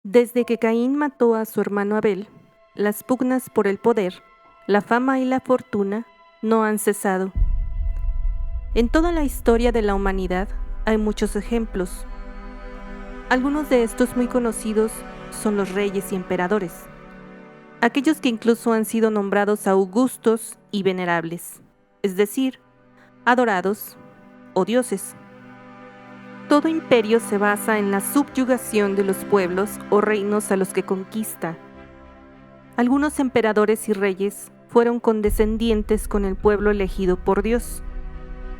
Desde que Caín mató a su hermano Abel, las pugnas por el poder, la fama y la fortuna no han cesado. En toda la historia de la humanidad hay muchos ejemplos. Algunos de estos muy conocidos son los reyes y emperadores, aquellos que incluso han sido nombrados augustos y venerables, es decir, adorados o dioses. Todo imperio se basa en la subyugación de los pueblos o reinos a los que conquista. Algunos emperadores y reyes fueron condescendientes con el pueblo elegido por Dios,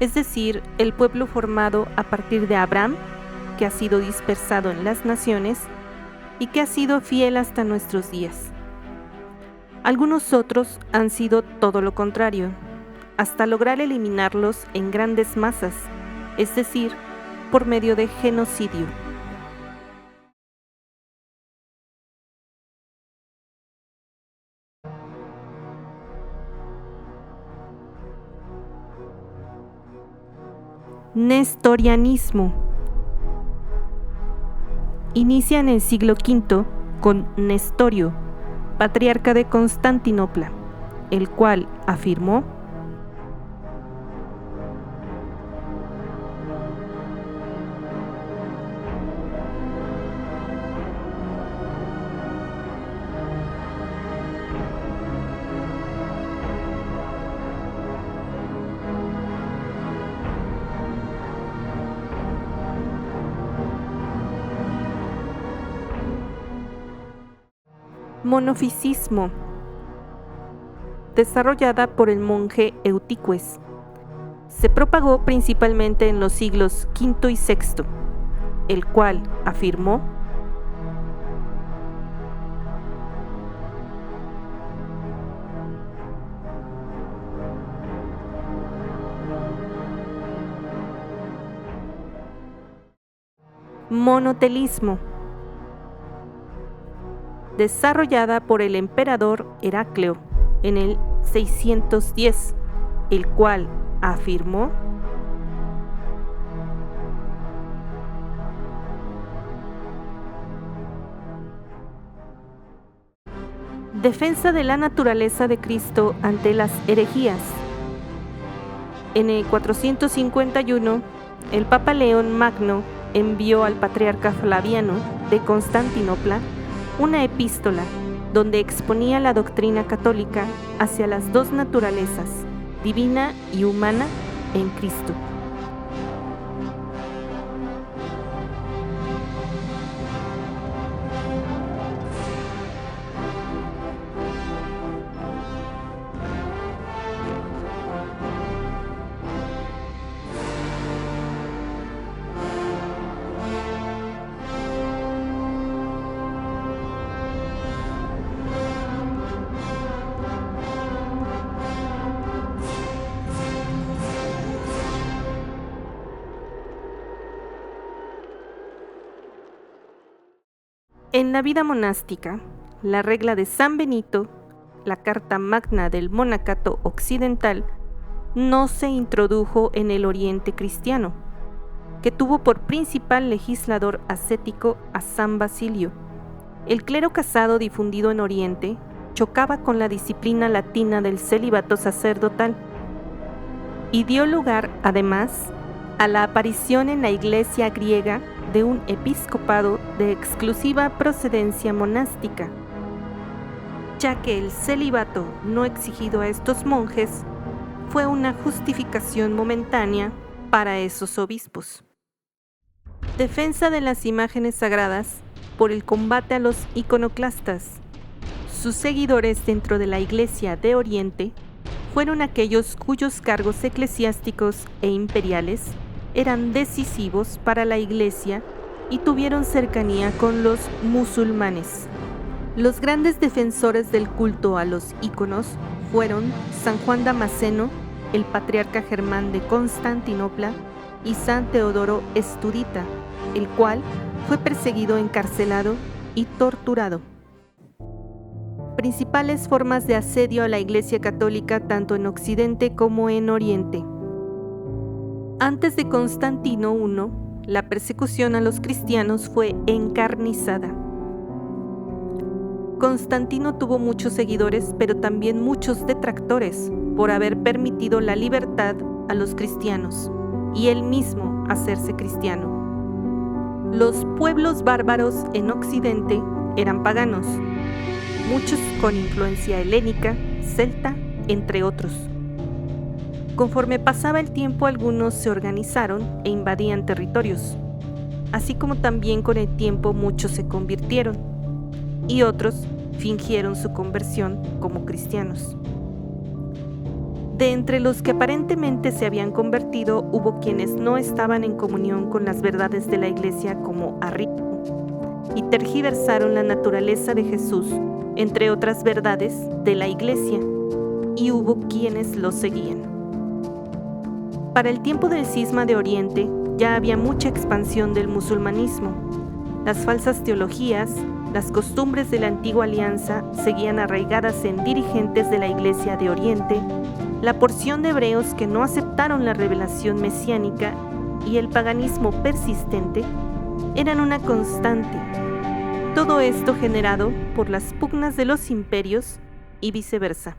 es decir, el pueblo formado a partir de Abraham, que ha sido dispersado en las naciones y que ha sido fiel hasta nuestros días. Algunos otros han sido todo lo contrario, hasta lograr eliminarlos en grandes masas, es decir, por medio de genocidio. Nestorianismo. Inicia en el siglo V con Nestorio, patriarca de Constantinopla, el cual afirmó: monofisismo, desarrollada por el monje Eutíquez. Se propagó principalmente en los siglos V y VI, el cual afirmó: monotelismo, desarrollada por el emperador Heracleo en el 610, el cual afirmó: defensa de la naturaleza de Cristo ante las herejías. En el 451, el Papa León Magno envió al patriarca Flaviano de Constantinopla una epístola donde exponía la doctrina católica hacia las dos naturalezas, divina y humana, en Cristo. En la vida monástica, la regla de San Benito, la Carta Magna del Monacato Occidental, no se introdujo en el Oriente cristiano, que tuvo por principal legislador ascético a San Basilio. El clero casado difundido en Oriente chocaba con la disciplina latina del celibato sacerdotal y dio lugar, además, a la aparición en la Iglesia griega de un episcopado de exclusiva procedencia monástica, ya que el celibato no exigido a estos monjes fue una justificación momentánea para esos obispos. Defensa de las imágenes sagradas por el combate a los iconoclastas. Sus seguidores dentro de la Iglesia de Oriente fueron aquellos cuyos cargos eclesiásticos e imperiales eran decisivos para la Iglesia y tuvieron cercanía con los musulmanes. Los grandes defensores del culto a los íconos fueron San Juan Damasceno, el patriarca Germán de Constantinopla, y San Teodoro Esturita, el cual fue perseguido, encarcelado y torturado. Principales formas de asedio a la Iglesia católica tanto en Occidente como en Oriente. Antes de Constantino I, la persecución a los cristianos fue encarnizada. Constantino tuvo muchos seguidores, pero también muchos detractores, por haber permitido la libertad a los cristianos, y él mismo hacerse cristiano. Los pueblos bárbaros en Occidente eran paganos, muchos con influencia helénica, celta, entre otros. Conforme pasaba el tiempo, algunos se organizaron e invadían territorios, así como también con el tiempo muchos se convirtieron, y otros fingieron su conversión como cristianos. De entre los que aparentemente se habían convertido, hubo quienes no estaban en comunión con las verdades de la Iglesia como Arrio, y tergiversaron la naturaleza de Jesús, entre otras verdades de la Iglesia, y hubo quienes lo seguían. Para el tiempo del cisma de Oriente, ya había mucha expansión del musulmanismo. Las falsas teologías, las costumbres de la antigua alianza seguían arraigadas en dirigentes de la Iglesia de Oriente, la porción de hebreos que no aceptaron la revelación mesiánica y el paganismo persistente eran una constante. Todo esto generado por las pugnas de los imperios y viceversa.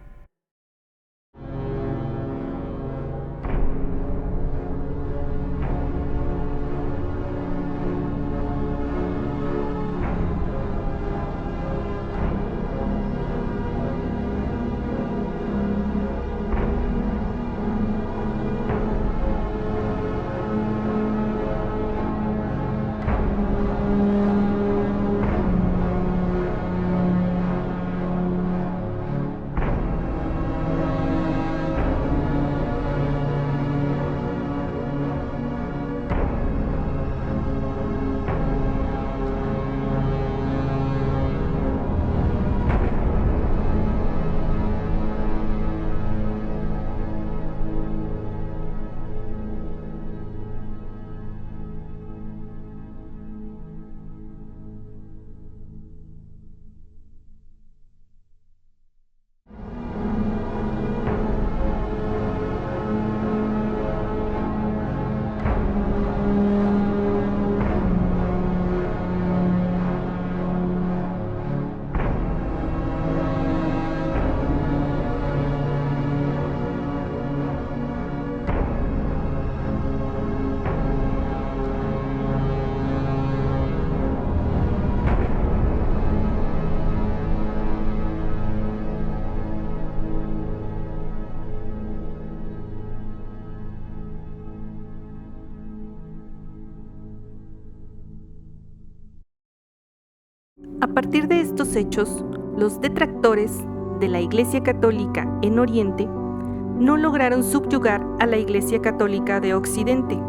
A partir de estos hechos, los detractores de la Iglesia Católica en Oriente no lograron subyugar a la Iglesia Católica de Occidente.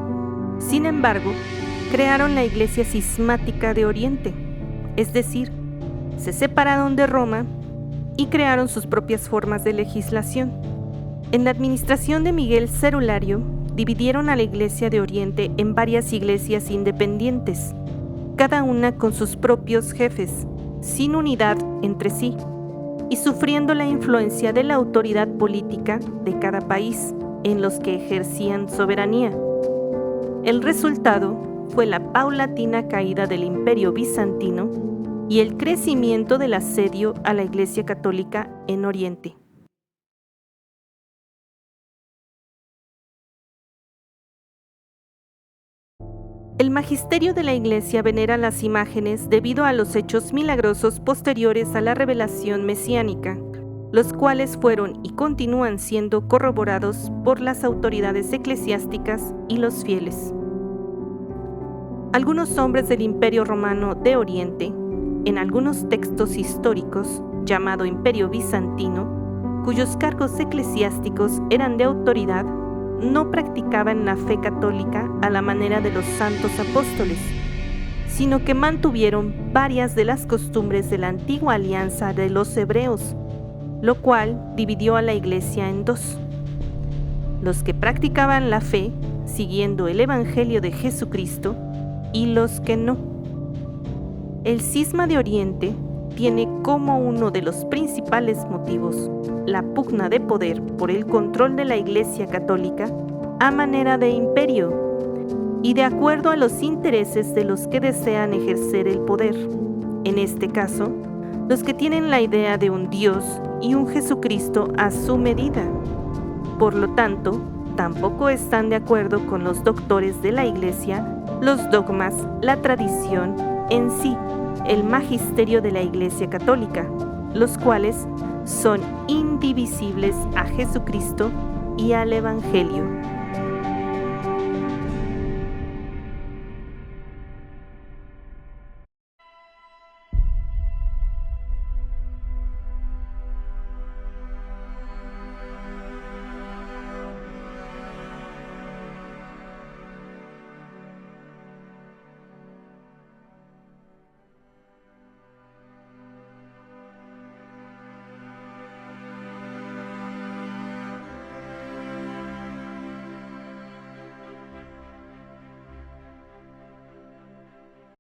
Sin embargo, crearon la Iglesia Cismática de Oriente, es decir, se separaron de Roma y crearon sus propias formas de legislación. En la administración de Miguel Cerulario, dividieron a la Iglesia de Oriente en varias iglesias independientes, cada una con sus propios jefes, sin unidad entre sí, y sufriendo la influencia de la autoridad política de cada país en los que ejercían soberanía. El resultado fue la paulatina caída del Imperio Bizantino y el crecimiento del asedio a la Iglesia Católica en Oriente. El magisterio de la Iglesia venera las imágenes debido a los hechos milagrosos posteriores a la revelación mesiánica, los cuales fueron y continúan siendo corroborados por las autoridades eclesiásticas y los fieles. Algunos hombres del Imperio Romano de Oriente, en algunos textos históricos llamado Imperio Bizantino, cuyos cargos eclesiásticos eran de autoridad, no practicaban la fe católica a la manera de los santos apóstoles, sino que mantuvieron varias de las costumbres de la antigua alianza de los hebreos, lo cual dividió a la Iglesia en dos: los que practicaban la fe siguiendo el Evangelio de Jesucristo y los que no. El cisma de Oriente tiene como uno de los principales motivos la pugna de poder por el control de la Iglesia Católica a manera de imperio y de acuerdo a los intereses de los que desean ejercer el poder, en este caso, los que tienen la idea de un Dios y un Jesucristo a su medida. Por lo tanto, tampoco están de acuerdo con los doctores de la Iglesia, los dogmas, la tradición en sí, el magisterio de la Iglesia Católica, los cuales son indivisibles a Jesucristo y al Evangelio.